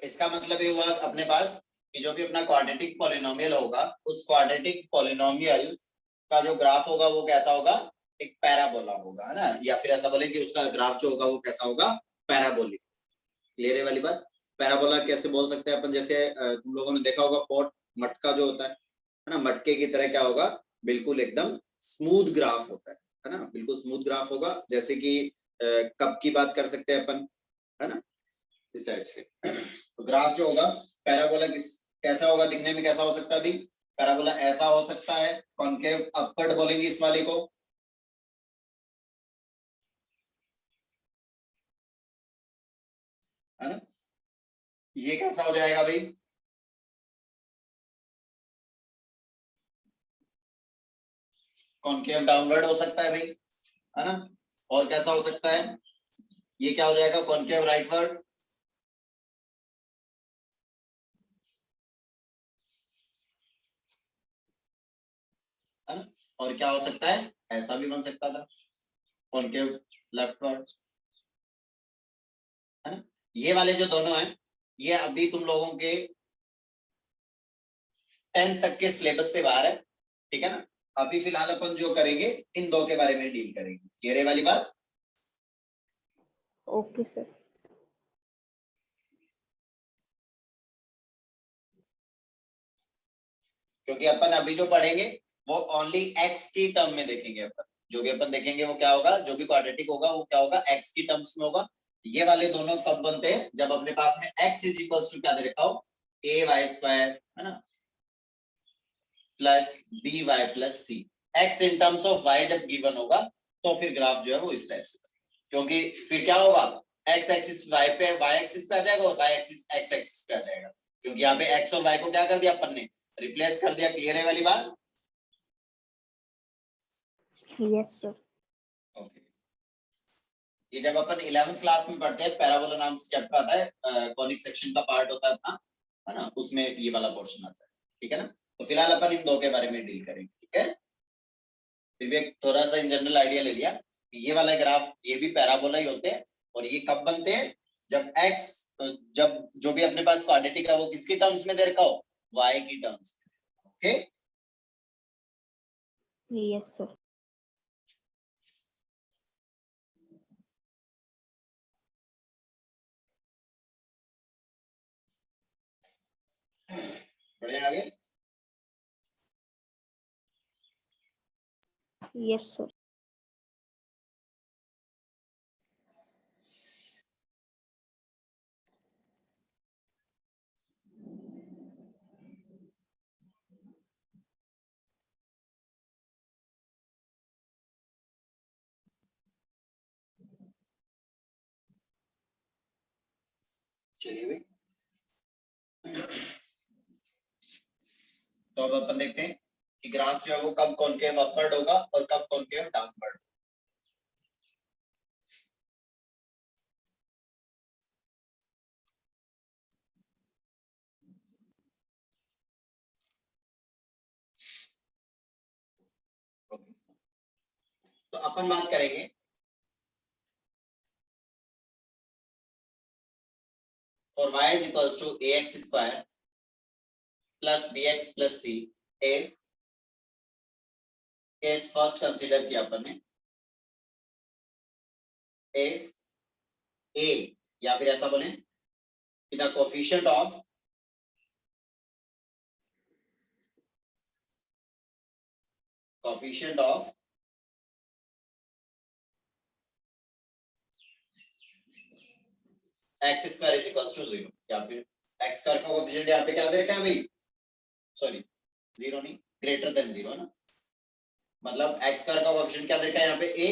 तो इसका मतलब ये हुआ अपने पास कि जो भी अपना क्वाड्रेटिक पॉलिनोमियल होगा उस क्वाड्रेटिक पॉलिनोमियल का जो ग्राफ होगा वो कैसा होगा, एक पैराबोला होगा, है ना, या फिर ऐसा बोले कि उसका ग्राफ जो होगा वो कैसा होगा, पैराबोलिक। क्लियर है वाली बात। पैराबोला कैसे बोल सकते हैं अपन, जैसे तुम लोगों ने देखा होगा पॉट मटका जो होता है ना, मटके की तरह क्या होगा, बिल्कुल एकदम स्मूथ ग्राफ होता है ना, बिल्कुल स्मूथ ग्राफ होगा। जैसे कि कप की बात कर सकते हैं अपन, है ना, इस टाइप से। तो ग्राफ जो होगा पैराबोला कैसा होगा, दिखने में कैसा हो सकता है अभी, पैराबोला ऐसा हो सकता है, कॉन्केव अपवर्ड बोलेंगे इस वाले को, है ना। ये कैसा हो जाएगा भाई, कॉन्केव डाउनवर्ड हो सकता है भाई, है ना। और कैसा हो सकता है, ये क्या हो जाएगा, कॉन्केव राइटवर्ड, है ना। और क्या हो सकता है, ऐसा भी बन सकता था, कॉन्केव लेफ्टवर्ड, है ना। ये वाले जो दोनों हैं ये अभी तुम लोगों के 10th तक के सिलेबस से बाहर है, ठीक है ना। अभी फिलहाल अपन जो करेंगे इन दो के बारे में डील करेंगे, ये वाली बात। Okay sir. क्योंकि अपन अभी जो पढ़ेंगे वो ओनली एक्स की टर्म में देखेंगे, अपन जो भी अपन देखेंगे वो क्या होगा, जो भी क्वाड्रेटिक होगा वो क्या होगा, एक्स की टर्म्स में होगा। ये वाले दोनों कब बनते हैं, जब अपने पास में x इज इक्वल्स टू क्या दे रखा हो, ए वाई स्क्वायर, है ना, plus B Y plus C. X in terms of y जब गिवन होगा तो फिर ग्राफ जो है वो इस टाइप से, क्योंकि फिर क्या होगा, x एक्सिस y पे, y एक्सिस पे आ जाएगा और y एक्सिस x एक्सिस पे आ जाएगा, क्योंकि यहाँ पे x और y को क्या कर दिया अपन ने, रिप्लेस कर दिया। क्लियर है वाली बात। Yes sir. ओके, ये जब अपन 11th क्लास में पढ़ते हैं, पैराबोला नाम से चैप्टर आता है, कॉनिक सेक्शन का पार्ट होता है अपना, है ना, उसमें ये वाला पोर्शन आता है, ठीक है ना। तो फिलहाल अपन इन दो के बारे में डील करेंगे, ठीक है। फिर भी एक थोड़ा सा इन जनरल आइडिया ले लिया, ये वाला ग्राफ ये भी पैराबोला ही होते हैं, और ये कब बनते हैं, जब x, जब जो भी अपने पास क्वाड्रेटिक है वो किसकी टर्म्स में दे रखा हो, y की टर्म्स में। Okay, yes sir. बढ़िया, आगे। Yes sir. चलिए भाई, तो अब अपन देखते हैं कि ग्राफ जो है वो कब कॉनकेव अपवर्ड होगा और कब कॉनकेव डाउनवर्ड। तो अपन बात करेंगे for y is equals to ax square plus bx plus c if case first consider किया अपन ने, if a, या फिर ऐसा बोले कि the coefficient of X square is equals to 0, या फिर एक्स स्क्वायर का कोफिशिएंट यहाँ पे क्या दे रखा है भाई, सॉरी 0 नहीं, ग्रेटर देन 0 है ना, मतलब एक्स स्क्वायर का कोफिशिएंट क्या दे रखा है यहाँ पे a,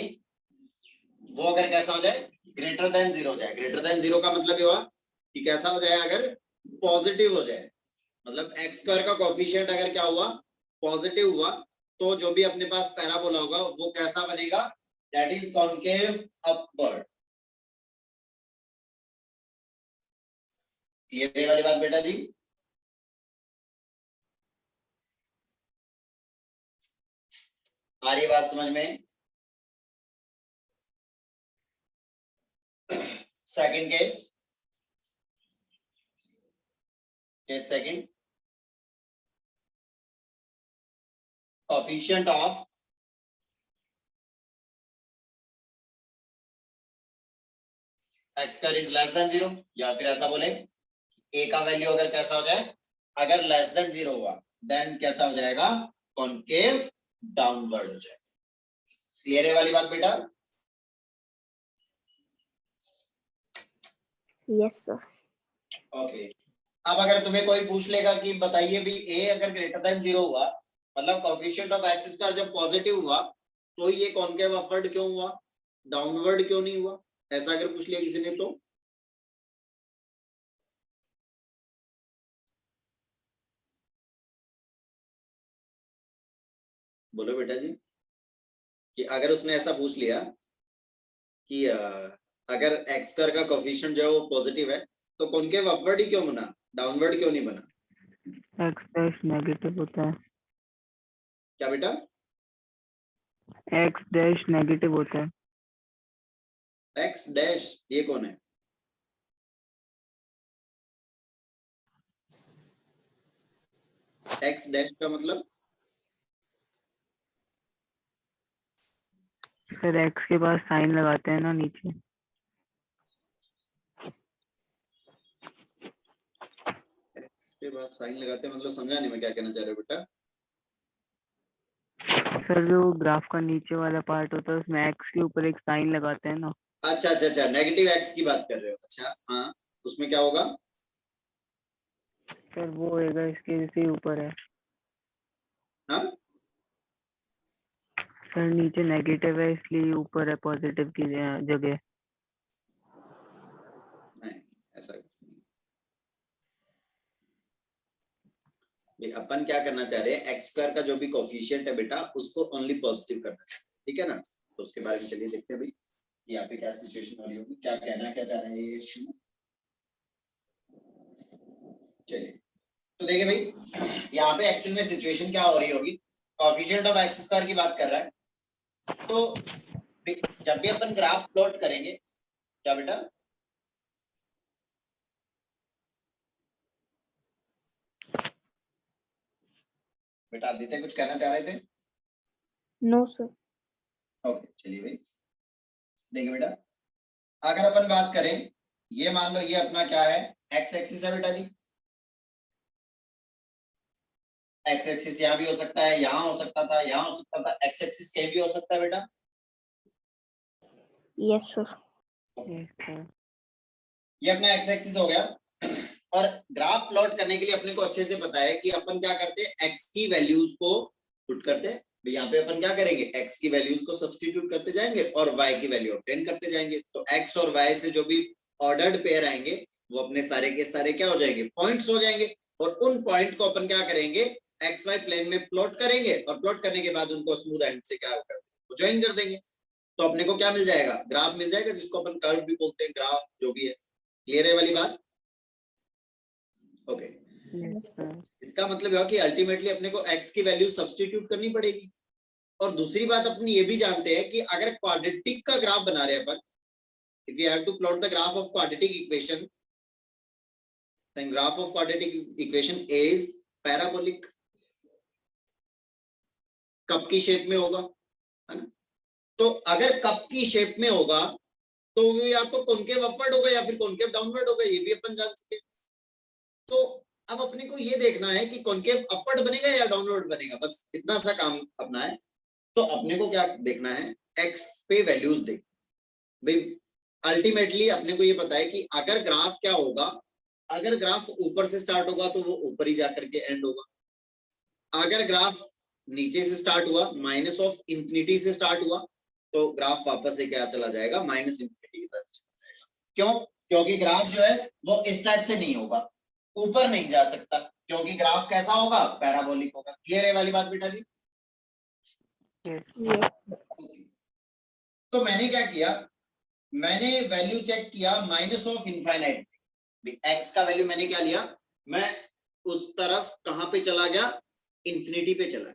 वो अगर कैसा हो जाए, ग्रेटर देन 0 हो जाए। ग्रेटर देन 0 का मतलब ये हुआ कि कैसा हो जाए, अगर पॉजिटिव हो जाए, मतलब एक्स स्क्वायर का कोफिशिएंट अगर क्या हुआ, पॉजिटिव हुआ, तो जो भी अपने पास पैराबोला होगा वो कैसा बनेगा, that is concave upward. Clear है वाली बात बेटा जी। आ रही बात समझ में। Second case, case second, coefficient of x square is less than 0, या फिर ऐसा बोले a का वैल्यू अगर कैसा हो जाए, अगर लेस देन 0 हुआ देन कैसा हो जाएगा, कॉनकेव डाउनवर्ड हो जाएगा। क्लियर है वाली बात बेटा? Yes sir. ओके। अब अगर तुम्हें कोई पूछ लेगा कि बताइए भी a अगर ग्रेटर देन 0 हुआ, मतलब कोएफिशिएंट ऑफ x स्क्वायर जब पॉजिटिव हुआ तो ये कॉनकेव अपवर्ड क्यों हुआ, डाउनवर्ड क्यों नहीं हुआ, ऐसा अगर पूछ लिया किसी ने तो बोलो बेटा जी, कि अगर उसने ऐसा पूछ लिया कि अगर x स्क्वायर का कोएफिशिएंट जो है वो पॉजिटिव है तो कॉनकेव अपवर्ड ही क्यों बना, डाउनवर्ड क्यों नहीं बना? x डैश नेगेटिव होता है, क्या बेटा? x डैश नेगेटिव होता है। x डैश ये कौन है? x डैश का मतलब सर x के पास साइन लगाते हैं ना नीचे। x के बाद साइन लगाते हैं मतलब समझा नहीं मैं क्या कहना चाह रहा हूँ बेटा। सर जो ग्राफ का नीचे वाला पार्ट होता है उसमें x के ऊपर एक साइन लगाते हैं ना। अच्छा अच्छा अच्छा, नेगेटिव x की बात कर रहे हो, अच्छा हाँ, उसमें क्या होगा? सर वो होएगा इसके जैसे ही ऊपर है। हाँ सर नीचे नेगेटिव है इसलिए ऊपर है पॉजिटिव की जगह। नहीं, ऐसा कुछ नहीं। ये अपन क्या करना चाह रहे हैं, x स्क्वायर का जो भी कोएफिशिएंट है बेटा उसको ओनली पॉजिटिव करना चाहिए, ठीक है ना? तो उसके बारे में चलिए देखते हैं भाई यहाँ पे क्या सिचुएशन हो रही होगी, क्या कहना क्या चाह रहे हैं ये। चलिए तो देखिए भाई यहाँ पे एक्चुअल में सिचुएशन क्या हो रही होगी, कोएफिशिएंट ऑफ x स्क्वायर की बात कर रहा है, तो जब भी अपन ग्राफ प्लॉट करेंगे, क्या बेटा? बेटा आदित्य कुछ कहना चाह रहे थे? No sir. ओके चलिए भाई देखिए बेटा, अगर अपन बात करें, ये मान लो ये अपना क्या है, एक्स एक्सिस है बेटा जी। एक्स एक्सिस यहाँ भी हो सकता है, यहाँ हो सकता था, यहाँ हो सकता था, एक्स एक्सिस कहीं भी हो सकता है बेटा। Yes sir. ये अपना एक्स एक्सिस हो गया और ग्राफ प्लॉट करने के लिए अपने को अच्छे से पता है कि अपन क्या करते हैं, एक्स की वैल्यूज को पुट करते हैं। यहाँ पे अपन क्या करेंगे, एक्स की वैल्यूज को सब्स्टिट्यूट करते जाएंगे और वाई की वैल्यू ऑब्टेन करते जाएंगे। तो एक्स और वाई से जो भी ऑर्डर्ड पेयर आएंगे वो अपने सारे के सारे क्या हो जाएंगे, पॉइंट्स हो जाएंगे। और उन पॉइंट को अपन क्या करेंगे, एक्स वाई प्लेन में प्लॉट करेंगे और प्लॉट करने के बाद उनको स्मूथ एंड से क्या कर देंगे, ज्वाइन कर देंगे। तो अपने को क्या मिल जाएगा, ग्राफ मिल जाएगा, जिसको अपन कर्व भी बोलते हैं, ग्राफ जो भी है। क्लियर है वाली बात? ओके इसका मतलब है कि अल्टीमेटली अपने को x की वैल्यू सब्स्टिट्यूट करनी पड़ेगी। और दूसरी बात अपन ये भी जानते हैं कि अगर क्वाड्रेटिक का ग्राफ बना रहे हैं अपन, if you have to plot the graph of quadratic equation, then graph of quadratic equation is parabolic. Cup की शेप में होगा, है ना? तो अगर कप की शेप में होगा तो वो या तो कॉनकेव अपवर्ड होगा या फिर कॉनकेव डाउनवर्ड होगा, ये भी अपन जान चुके हैं। तो अब अपने को ये देखना है कि कॉनकेव अपवर्ड बनेगा या डाउनवर्ड बनेगा, बस इतना सा काम अपना है। तो अपने को क्या देखना है, x पे वैल्यूज देख भाई। अल्टीमेटली अपने को ये पता है कि अगर ग्राफ क्या होगा, अगर ग्राफ ऊपर से स्टार्ट होगा तो वो ऊपर ही जाकर के एंड होगा। अगर ग्राफ नीचे से स्टार्ट हुआ, माइनस ऑफ इंफिनिटी से स्टार्ट हुआ, तो ग्राफ वापस से क्या चला जाएगा, माइनस इंफिनिटी की तरफ। क्यों? क्योंकि ग्राफ जो है वो इस टाइप से नहीं होगा, ऊपर नहीं जा सकता, क्योंकि ग्राफ कैसा होगा, पैराबोलिक होगा। क्लियर है वाली बात बेटा जी? तो मैंने क्या किया, मैंने वैल्यू चेक किया माइनस ऑफ इनफाइनाइट। एक्स का वैल्यू मैंने क्या लिया, मैं उस तरफ कहां पे चला गया, इंफिनिटी पे चला गया।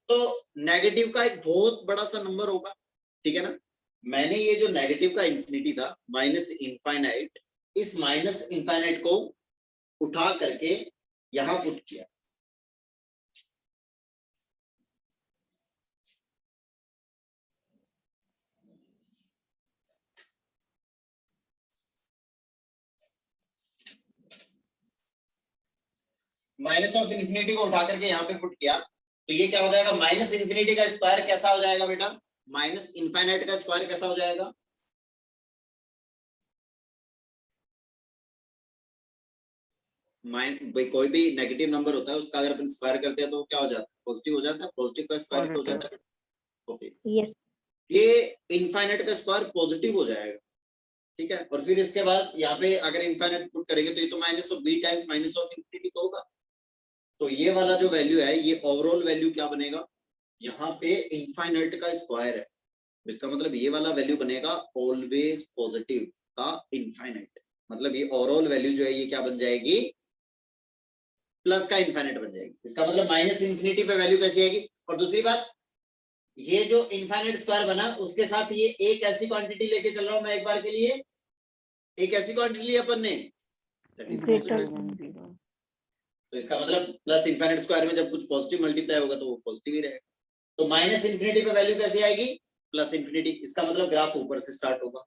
तो नेगेटिव का एक बहुत बड़ा सा नंबर होगा, ठीक है ना? मैंने ये जो नेगेटिव का इंफिनिटी था, माइनस इनफाइनाइट, इस माइनस इनफाइनाइट को उठा करके यहाँ पुट किया। माइनस ऑफ इन्फिनिटी को उठा करके यहाँ पे पुट किया तो ये क्या हो जाएगा, माइनस इन्फिनिटी का स्क्वायर कैसा हो जाएगा बेटा, माइनस इनफाइनाइट का स्क्वायर कैसा हो जाएगा, भाई कोई भी नेगेटिव नंबर होता है उसका अगर अपन स्क्वायर करते हैं तो क्या हो जाता है, पॉजिटिव हो जाता है, पॉजिटिव का स्क्वायर हो जाता है। Okay, Yes. ये इनफाइनाइट का स्क्वायर पॉजिटिव हो जाएगा, ठीक है। और फिर इसके बाद यहाँ पे अगर इनफाइनाइट पुट करेंगे तो ये तो minus of B times minus of infinity तो होगा। तो ये वाला जो वैल्यू है ये ओवरऑल वैल्यू क्या बनेगा, यहाँ पे इनफाइनाइट का स्क्वायर है, इसका मतलब ये वाला वैल्यू बनेगा ऑलवेज पॉजिटिव का इनफाइनाइट, मतलब ये ओवरऑल वैल्यू जो है ये क्या बन जाएगी, प्लस का इनफाइनाइट बन जाएगी। इसका मतलब माइनस इन्फिनिटी पे वैल्यू कैसी आएगी। और दूसरी बात, ये जो इनफाइनाइट स्क्वायर बना उसके साथ ये एक ऐसी क्वांटिटी लेके चल रहा हूं मैं एक बार के लिए, एक ऐसी क्वांटिटी ली अपन ने that is Greater positive। than zero। तो इसका मतलब प्लस इनफाइनाइट स्क्वायर में जब कुछ पॉजिटिव मल्टीप्लाई होगा तो वो पॉजिटिव ही रहेगा। तो माइनस इन्फिनिटी पे वैल्यू कैसी आएगी, प्लस इन्फिनिटी। इसका मतलब ग्राफ ऊपर से स्टार्ट होगा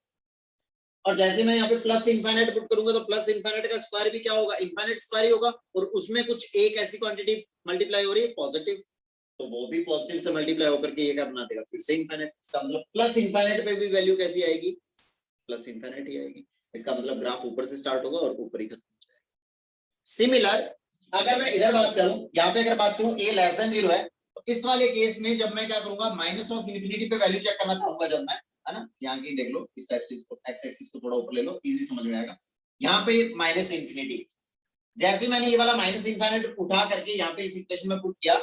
और जैसे मैं यहाँ पे प्लस इनफाइनाइट पुट करूंगा तो प्लस इनफाइनाइट का स्क्वायर भी क्या होगा, इनफाइनाइट स्क्वायर ही होगा और उसमें कुछ एक ऐसी क्वांटिटी मल्टीप्लाई हो रही है पॉजिटिव, तो वो भी पॉजिटिव से मल्टीप्लाई होकर के ये क्या बना देगा, फिर से इनफाइनाइट। इसका मतलब प्लस इनफाइनाइट पे भी वैल्यू कैसी आएगी, प्लस इनफाइनाइट ही आएगी। इसका मतलब ग्राफ ऊपर से स्टार्ट होगा और ऊपर ही खत्म हो जाएगा। सिमिलर अगर मैं इधर बात करूं, यहाँ पे अगर बात करूं a लेस देन 0 है तो इस वाले केस में जब मैं क्या करूंगा, माइनस ऑफ इन्फिनिटी पे वैल्यू चेक करना चाहूंगा जब मैं, है ना, यहाँ की देख लो, इस टाइप से इसको एक्स एक्सिस को थोड़ा ऊपर ले लो, इजी समझ में आएगा। यहाँ पे माइनस इन्फिनिटी, जैसे मैंने ये वाला माइनस इनफाइनाइट उठा करके यहाँ पे इस इक्वेशन में पुट किया,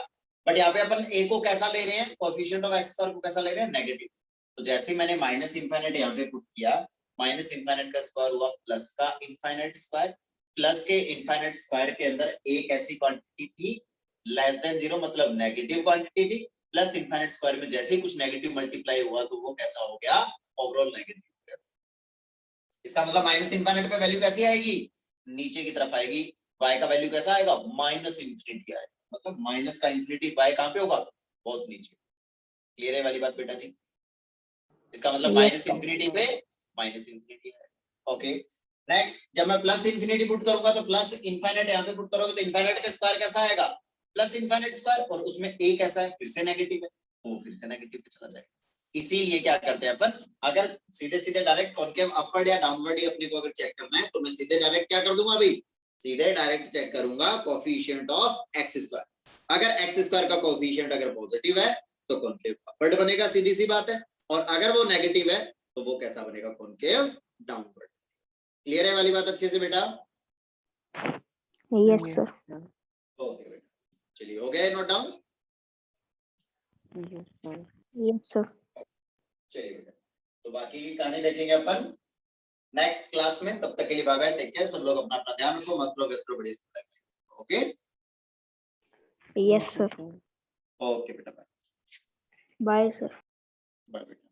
बट यहाँ पे अपन a को कैसा ले रहे हैं, कोएफिशिएंट ऑफ x स्क्वायर को कैसा ले रहे हैं, नेगेटिव। तो जैसे मैंने माइनस इनफाइनाइट यहाँ पे पुट किया, माइनस इनफाइनाइट का स्क्वायर हुआ प्लस का इनफाइनाइट स्क्वायर, प्लस के इनफाइनाइट स्क्वायर के अंदर एक ऐसी क्वांटिटी थी लेस देन 0 मतलब नेगेटिव क्वांटिटी थी, प्लस इनफाइनाइट स्क्वायर में जैसे ही कुछ नेगेटिव मल्टीप्लाई हुआ तो वो कैसा हो गया, ओवरऑल नेगेटिव हो गया। इसका मतलब माइनस इनफाइनाइट पे वैल्यू कैसी आएगी, नीचे की तरफ आएगी, y का वैल्यू कैसा आएगा, माइनस इन्फिनिटी आएगा, मतलब माइनस का इन्फिनिटी y कहां पे होगा, बहुत नीचे। क्लियर है वाली बात बेटा जी। इसका मतलब Yes, माइनस sir. इन्फिनिटी पे माइनस इन्फिनिटी है। ओके, नेक्स्ट जब मैं प्लस इन्फिनिटी पुट करूंगा तो प्लस इनफाइनाइट यहाँ पे पुट करोगे तो इनफाइनाइट का स्क्वायर कैसा आएगा, प्लस इनफाइनाइट स्क्वायर, और उसमें a कैसा है, फिर से नेगेटिव है, तो फिर से नेगेटिव पे चला जाएगा। इसीलिए क्या करते हैं अपन, अगर सीधे सीधे डायरेक्ट कॉनकेव अपवर्ड या डाउनवर्ड ही अपने को अगर चेक करना है तो मैं सीधे डायरेक्ट क्या कर दूंगा, अभी सीधे डायरेक्ट चेक करूंगा कोएफिशिएंट ऑफ एक्स स्क्वायर। अगर एक्स स्क्वायर का कोएफिशिएंट अगर पॉजिटिव है तो कॉनकेव अपवर्ड बनेगा, सीधी सी बात है, और अगर वो नेगेटिव है तो वो कैसा बनेगा, कॉनकेव डाउनवर्ड। क्लियर है वाली बात अच्छे से बेटा। Yes, sir. ओके बेटा, चलिए हो गया note down. Yes, sir। Yes, sir. चलिए बेटा, तो बाकी की कहानी देखेंगे अपन नेक्स्ट क्लास में। तब तक के लिए बाय बाय, टेक केयर, सब लोग अपना अपना ध्यान रखो, मस्त रहो, बेस्ट रहो, बढ़िया। Okay Yes, sir. ओके बेटा, बाय Bye, sir. बाय बेटा।